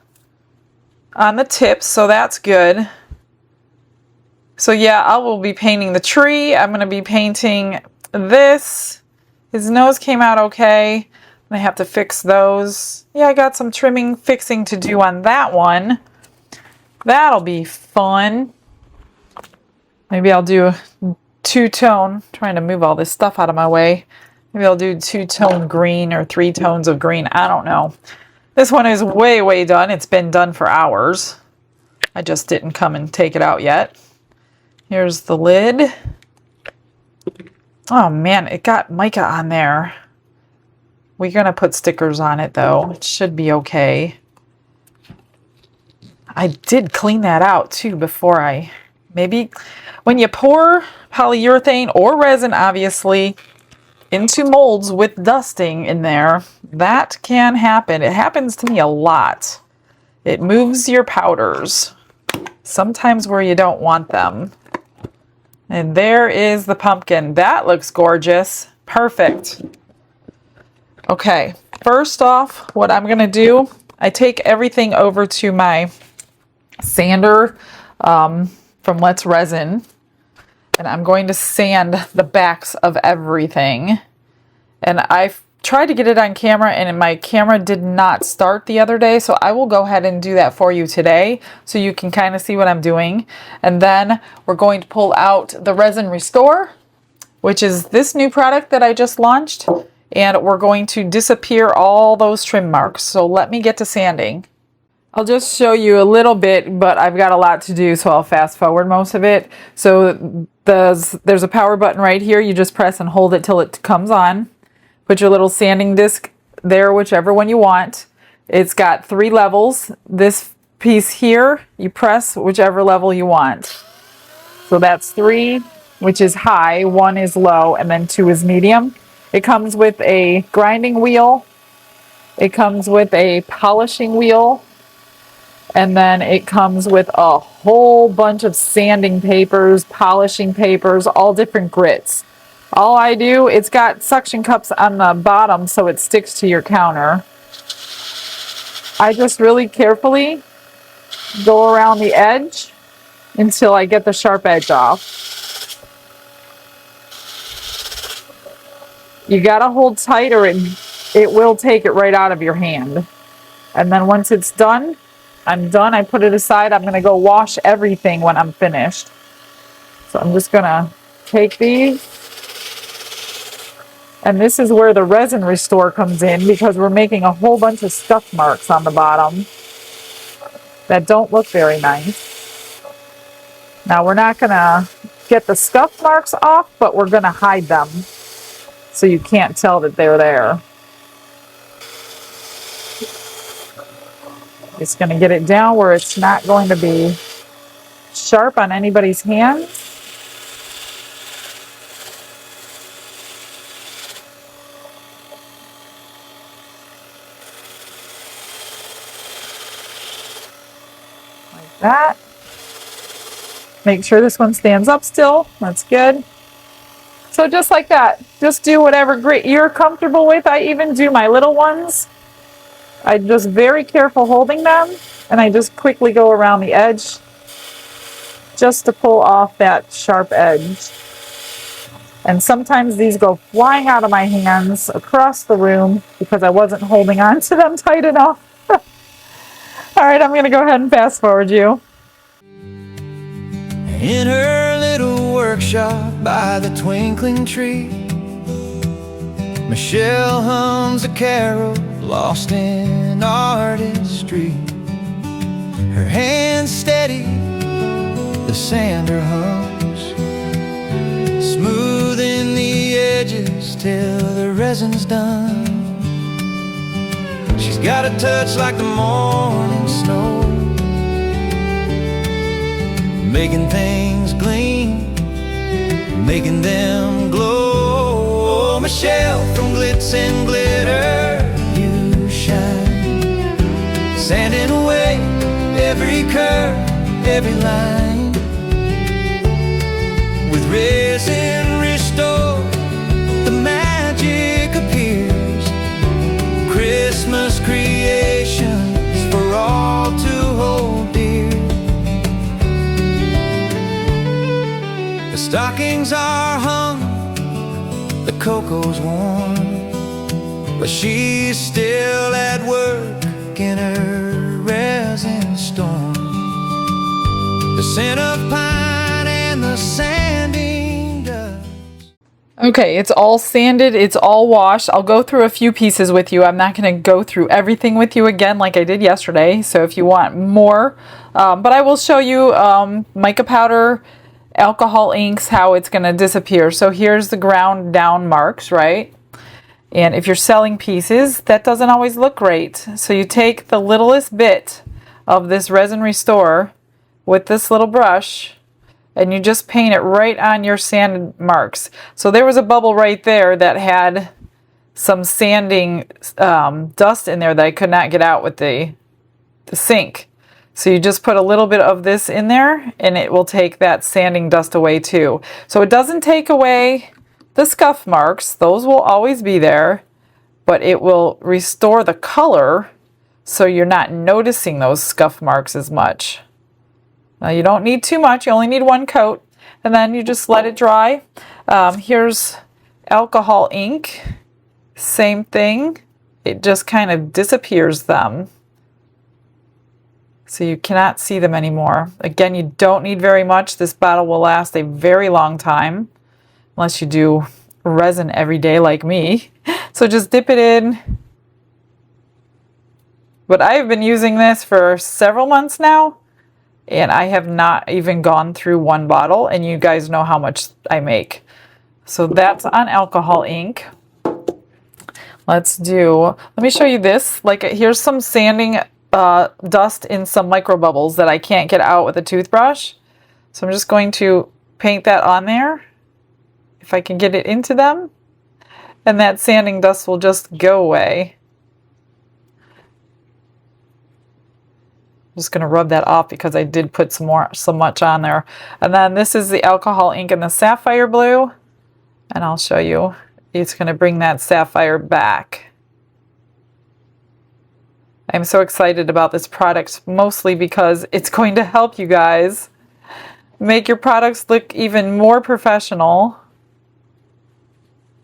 on the tips, so that's good. So yeah, I will be painting the tree. I'm going to be painting this. His nose came out okay. I have to fix those. Yeah, I got some trimming fixing to do on that one. That'll be fun. Maybe I'll do two-tone. Trying to move all this stuff out of my way. Maybe I'll do two-tone green or 3 tones of green. I don't know. This one is way, way done. It's been done for hours. I just didn't come and take it out yet. Here's the lid. Oh man, it got mica on there. We're going to put stickers on it though. It should be okay. I did clean that out too before I... Maybe when you pour polyurethane or resin, obviously, into molds with dusting in there, that can happen. It happens to me a lot. It moves your powders, sometimes where you don't want them. And there is the pumpkin. That looks gorgeous. Perfect. Okay, first off, what I'm going to do, I take everything over to my sander from Let's Resin, and I'm going to sand the backs of everything. And I've tried to get it on camera, and my camera did not start the other day, so I will go ahead and do that for you today so you can kind of see what I'm doing. And then we're going to pull out the Resin Restore, which is this new product that I just launched. And we're going to disappear all those trim marks. So let me get to sanding. I'll just show you a little bit, but I've got a lot to do, so I'll fast forward most of it. So there's a power button right here. You just press and hold it till it comes on. Put your little sanding disc there, whichever one you want. It's got 3 levels. This piece here, you press whichever level you want. So that's 3, which is high, 1 is low, and then 2 is medium. It comes with a grinding wheel. It comes with a polishing wheel. And then it comes with a whole bunch of sanding papers, polishing papers, all different grits. All I do, it's got suction cups on the bottom so it sticks to your counter. I just really carefully go around the edge until I get the sharp edge off. You gotta hold tight or it will take it right out of your hand. And then once it's done, I'm done. I put it aside. I'm going to go wash everything when I'm finished. So I'm just going to take these. And this is where the resin restore comes in, because we're making a whole bunch of scuff marks on the bottom that don't look very nice. Now we're not going to get the scuff marks off, but we're going to hide them so you can't tell that they're there. It's going to get it down where it's not going to be sharp on anybody's hands. Like that. Make sure this one stands up still. That's good. So just like that. Just do whatever grit you're comfortable with. I even do my little ones. I'm just very careful holding them, and I just quickly go around the edge just to pull off that sharp edge. And sometimes these go flying out of my hands across the room because I wasn't holding on to them tight enough. All right, I'm going to go ahead and fast forward you. In her little workshop by the twinkling tree, Michelle hums a carol lost in artistry. Her hands steady, the sander hums, smoothing the edges till the resin's done. She's got a touch like the morning snow, making things gleam, making them glow. Oh, Michelle, from glitz and glitter you shine, sanding away every curve, every line. With resin restored, the magic appears. Christmas creations for all to hold dear. The stockings are hung, the cocoa's warm, but she's still at work in her resin storm. The scent of pine and the sanding dust. Okay, it's all sanded, it's all washed. I'll go through a few pieces with you. I'm not going to go through everything with you again like I did yesterday, so if you want more, but I will show you mica powder, alcohol inks, how it's going to disappear. So here's the ground down marks, right? And if you're selling pieces, that doesn't always look great. So you take the littlest bit of this resin restore with this little brush, and you just paint it right on your sanded marks. So there was a bubble right there that had some sanding dust in there that I could not get out with the sink. So you just put a little bit of this in there, and it will take that sanding dust away too. So it doesn't take away the scuff marks. Those will always be there, but it will restore the color so you're not noticing those scuff marks as much. Now you don't need too much, you only need 1 coat, and then you just let it dry. Here's alcohol ink, same thing, it just kind of disappears them. So you cannot see them anymore. Again, you don't need very much. This bottle will last a very long time, unless you do resin every day like me. So just dip it in, But I've been using this for several months now, and I have not even gone through one bottle, and you guys know how much I make. So that's on alcohol ink. Let me show you this. Like, here's some sanding dust in some micro bubbles that I can't get out with a toothbrush. So I'm just going to paint that on there, if I can get it into them, and that sanding dust will just go away. I'm just going to rub that off because I did put so much on there. And then this is the alcohol ink in the sapphire blue, and I'll show you. It's going to bring that sapphire back. I'm so excited about this product, mostly because it's going to help you guys make your products look even more professional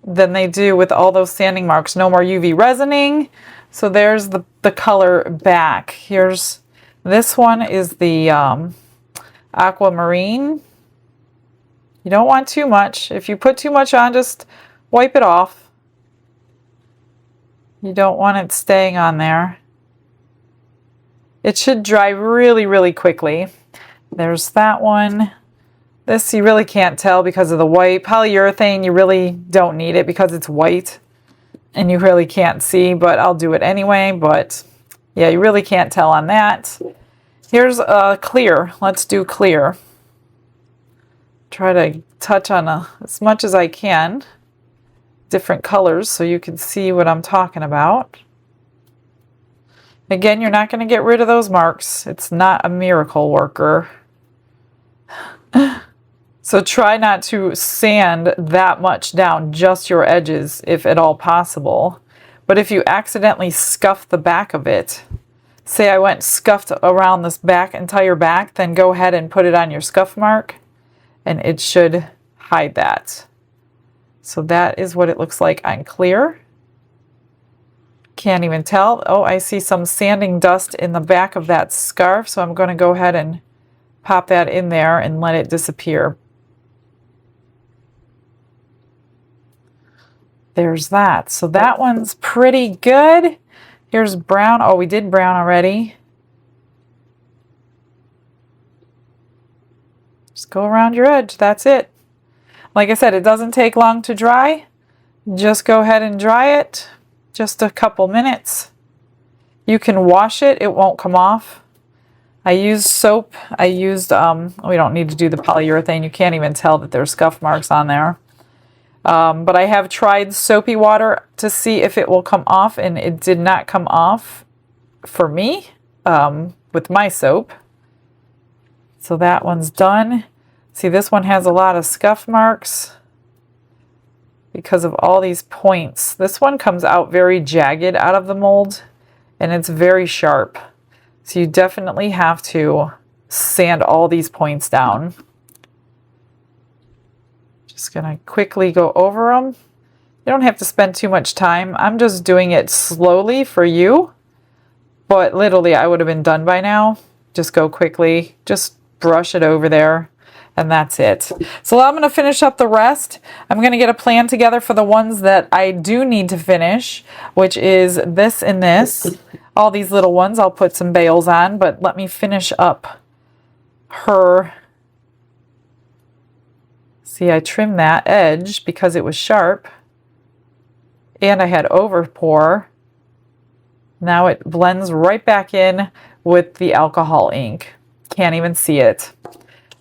than they do with all those sanding marks. No more UV resining. So there's the color back. Here's, this one is the aquamarine. You don't want too much. If you put too much on, just wipe it off. You don't want it staying on there. It should dry really, really quickly. There's that one. This you really can't tell because of the white. Polyurethane, you really don't need it because it's white and you really can't see, but I'll do it anyway. But yeah, you really can't tell on that. Here's clear. Let's do clear. Try to touch on as much as I can. Different colors so you can see what I'm talking about. Again, you're not going to get rid of those marks. It's not a miracle worker. So try not to sand that much down, just your edges if at all possible. But if you accidentally scuff the back of it, say I went scuffed around this entire back, then go ahead and put it on your scuff mark and it should hide that. So that is what it looks like on clear. Can't even tell. Oh, I see some sanding dust in the back of that scarf, so I'm going to go ahead and pop that in there and let it disappear. There's that. So that one's pretty good. Here's brown. Oh, we did brown already. Just go around your edge. That's it. Like I said, it doesn't take long to dry. Just go ahead and dry it. Just a couple minutes. You can wash it. It won't come off. I used soap. I used, we don't need to do the polyurethane. You can't even tell that there's scuff marks on there. But I have tried soapy water to see if it will come off, and it did not come off for me with my soap. So that one's done. See, this one has a lot of scuff marks because of all these points. This one comes out very jagged out of the mold, and it's very sharp. So you definitely have to sand all these points down. Just gonna quickly go over them. You don't have to spend too much time. I'm just doing it slowly for you, but literally I would have been done by now. Just go quickly, just brush it over there, and that's it. So I'm gonna finish up the rest. I'm gonna get a plan together for the ones that I do need to finish, which is this and this. All these little ones I'll put some bales on, but let me finish up her. See, I trimmed that edge because it was sharp, and I had over pour. Now it blends right back in with the alcohol ink. Can't even see it.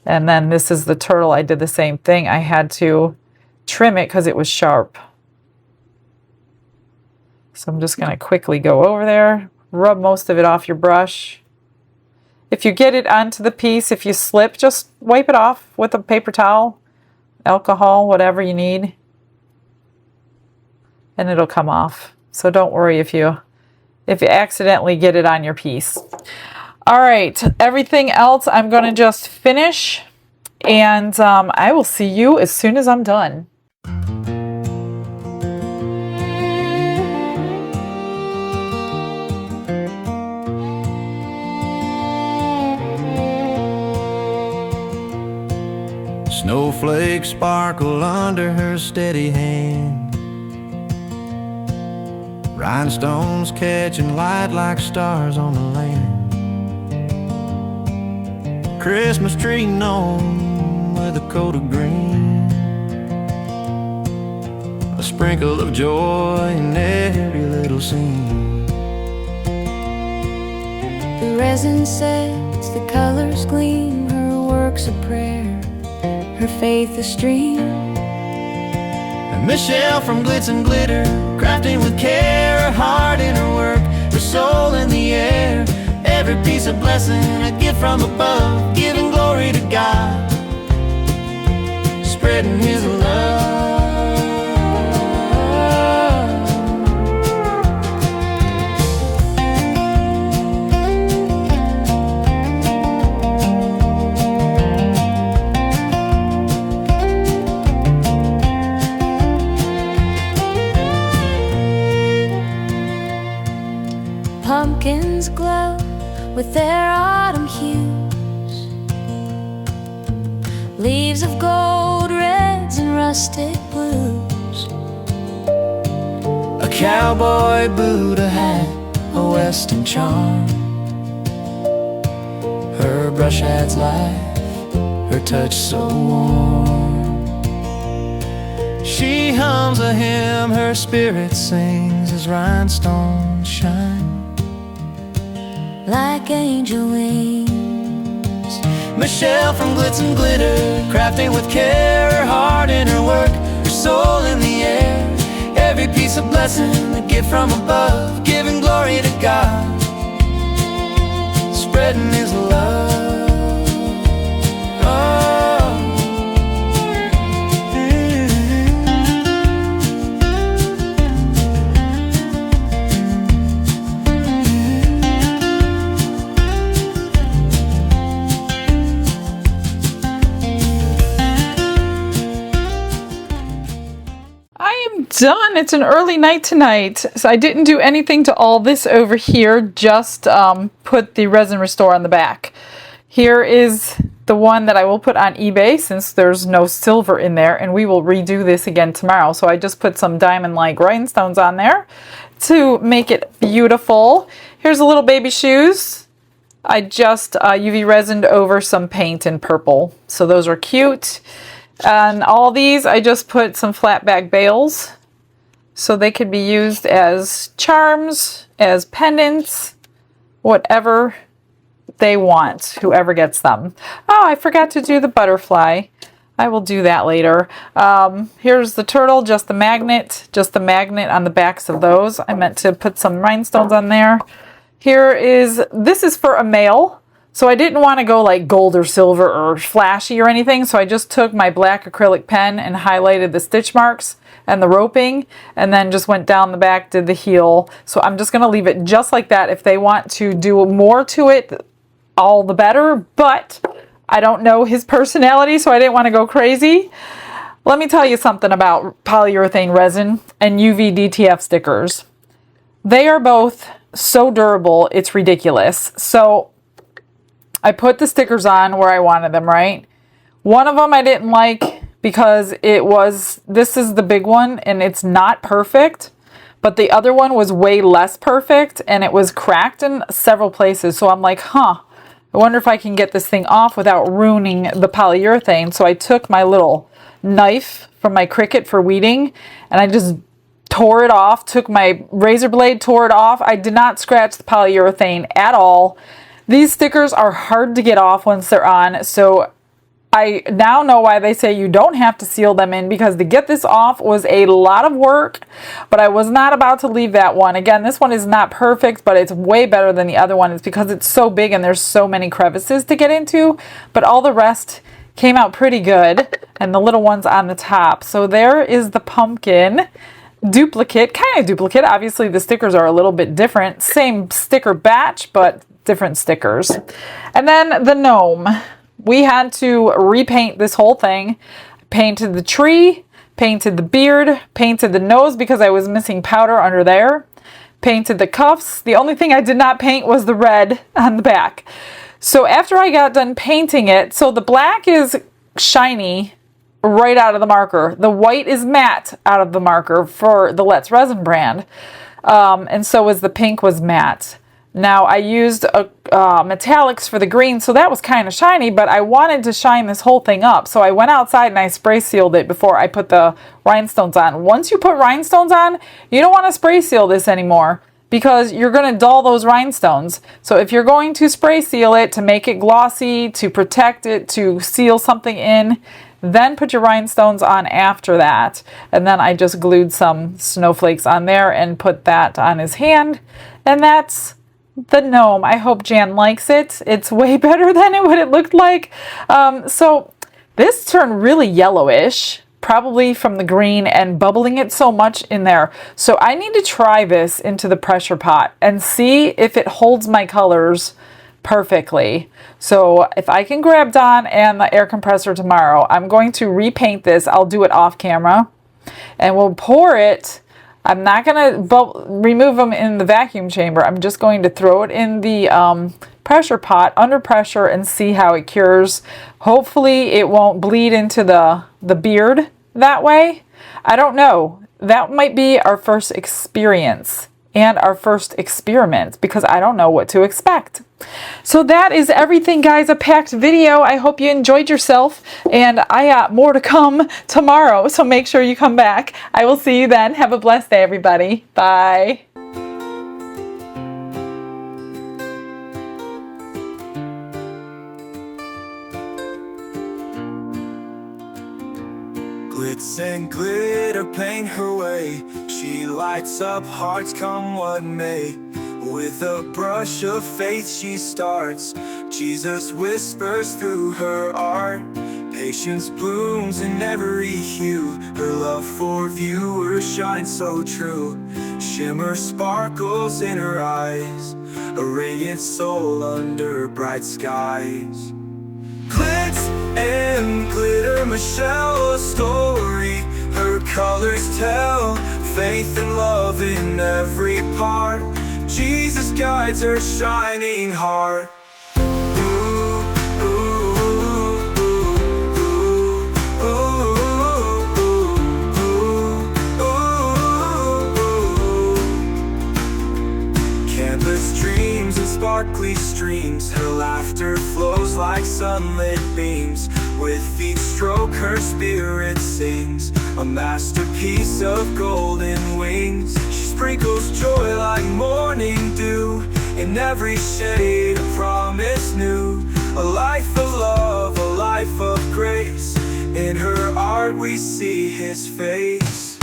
And then this is the turtle. I did the same thing. I had to trim it because it was sharp. So I'm just going to quickly go over there, rub most of it off your brush. If you get it onto the piece, if you slip, just wipe it off with a paper towel. Alcohol, whatever you need, and it'll come off. So don't worry if you accidentally get it on your piece. All right, everything else I'm going to just finish, and I will see you as soon as I'm done. Snowflakes sparkle under her steady hand. Rhinestones catching light like stars on the lantern. Christmas tree gnome with a coat of green, a sprinkle of joy in every little scene. The resin sets, the colors gleam, her work's a prayer, her faith a stream. And Michelle from Glitz and Glitter, crafting with care, her heart in her work, her soul in the air. Every piece a blessing, a gift from above, giving glory to God, spreading His love. Pumpkins glow with their autumn hues, leaves of gold, reds, and rustic blues. A cowboy boot, a hat, a western charm. Her brush adds life, her touch so warm. She hums a hymn, her spirit sings as rhinestones shine like angel wings. Michelle from Glitz and Glitter, crafting with care, her heart in her work, her soul in the air. Every piece a blessing, a gift from above, giving glory to God, spreading His love. Done. It's an early night tonight, so I didn't do anything to all this over here, just put the resin restore on the back. Here is the one that I will put on eBay since there's no silver in there, and we will redo this again tomorrow. So I just put some diamond-like rhinestones on there to make it beautiful. Here's the little baby shoes. I just UV resined over some paint in purple, so those are cute. And all these I just put some flat back bales so they could be used as charms, as pendants, whatever they want, whoever gets them. Oh, I forgot to do the butterfly. I will do that later. Here's the turtle, just the magnet on the backs of those. I meant to put some rhinestones on there. This is for a male. So I didn't want to go like gold or silver or flashy or anything, so I just took my black acrylic pen and highlighted the stitch marks and the roping, and then just went down the back, did the heel. So I'm just going to leave it just like that. If they want to do more to it, all the better, but I don't know his personality, so I didn't want to go crazy. Let me tell you something about polyurethane resin and UV DTF stickers. They are both so durable, it's ridiculous. So I put the stickers on where I wanted them, right? One of them I didn't like because this is the big one and it's not perfect, but the other one was way less perfect and it was cracked in several places. So I'm like, I wonder if I can get this thing off without ruining the polyurethane. So I took my little knife from my Cricut for weeding and I just tore it off, took my razor blade, tore it off. I did not scratch the polyurethane at all. These stickers are hard to get off once they're on, so I now know why they say you don't have to seal them in, because to get this off was a lot of work, but I was not about to leave that one. Again, this one is not perfect, but it's way better than the other one. It's because it's so big and there's so many crevices to get into, but all the rest came out pretty good, and the little ones on the top. So there is the pumpkin duplicate, kind of duplicate. Obviously the stickers are a little bit different. Same sticker batch, but different stickers. And then the gnome. We had to repaint this whole thing. Painted the tree, painted the beard, painted the nose because I was missing powder under there, painted the cuffs. The only thing I did not paint was the red on the back. So after I got done painting it, so the black is shiny right out of the marker. The white is matte out of the marker for the Let's Resin brand. and so was the pink was matte. Now I used metallics for the green, so that was kind of shiny, but I wanted to shine this whole thing up. So I went outside and I spray sealed it before I put the rhinestones on. Once you put rhinestones on, you don't want to spray seal this anymore because you're going to dull those rhinestones. So if you're going to spray seal it to make it glossy, to protect it, to seal something in, then put your rhinestones on after that. And then I just glued some snowflakes on there and put that on his hand. And that's the gnome. I hope Jan likes it. It's way better than what it looked like. So this turned really yellowish, probably from the green and bubbling it so much in there. So I need to try this into the pressure pot and see if it holds my colors perfectly. So if I can grab Don and the air compressor tomorrow, I'm going to repaint this. I'll do it off camera and we'll pour it. I'm not going to remove them in the vacuum chamber. I'm just going to throw it in the pressure pot under pressure and see how it cures. Hopefully it won't bleed into the beard that way. I don't know. That might be our first experience and our first experiment because I don't know what to expect. So that is everything, guys. A packed video. I hope you enjoyed yourself, and I got more to come tomorrow, so make sure you come back. I will see you then. Have a blessed day, everybody. Bye. Glitz and glitter paint her way. She lights up hearts come what may. With a brush of faith she starts. Jesus whispers through her art. Patience blooms in every hue. Her love for viewers shines so true. Shimmer sparkles in her eyes. A radiant soul under bright skies. Glitz and glitter, Michelle, a story. Her colors tell faith and love in every part. Jesus guides her shining heart. Canvas dreams and sparkly streams. Her laughter flows like sunlit beams. With each stroke her spirit sings. A masterpiece of golden wings. She sprinkles joy like morning dew. In every shade a promise new. A life of love, a life of grace. In her art we see his face.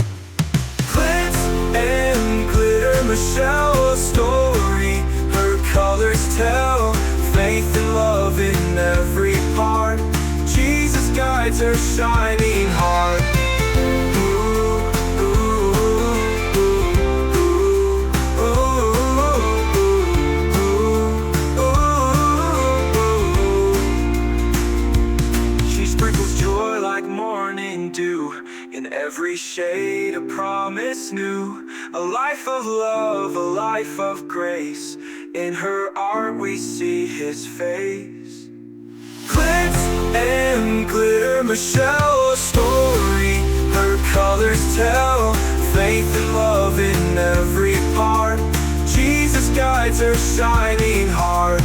Glitz and glitter, Michelle, a story. Her colors tell faith and love in every part. Jesus guides her shining heart. She sprinkles joy like morning dew. In every shade a promise new. A life of love, a life of grace. In her art we see his face. Glitz and glitter, Michelle, a story. Her colors tell faith and love in every part. Jesus guides her shining heart.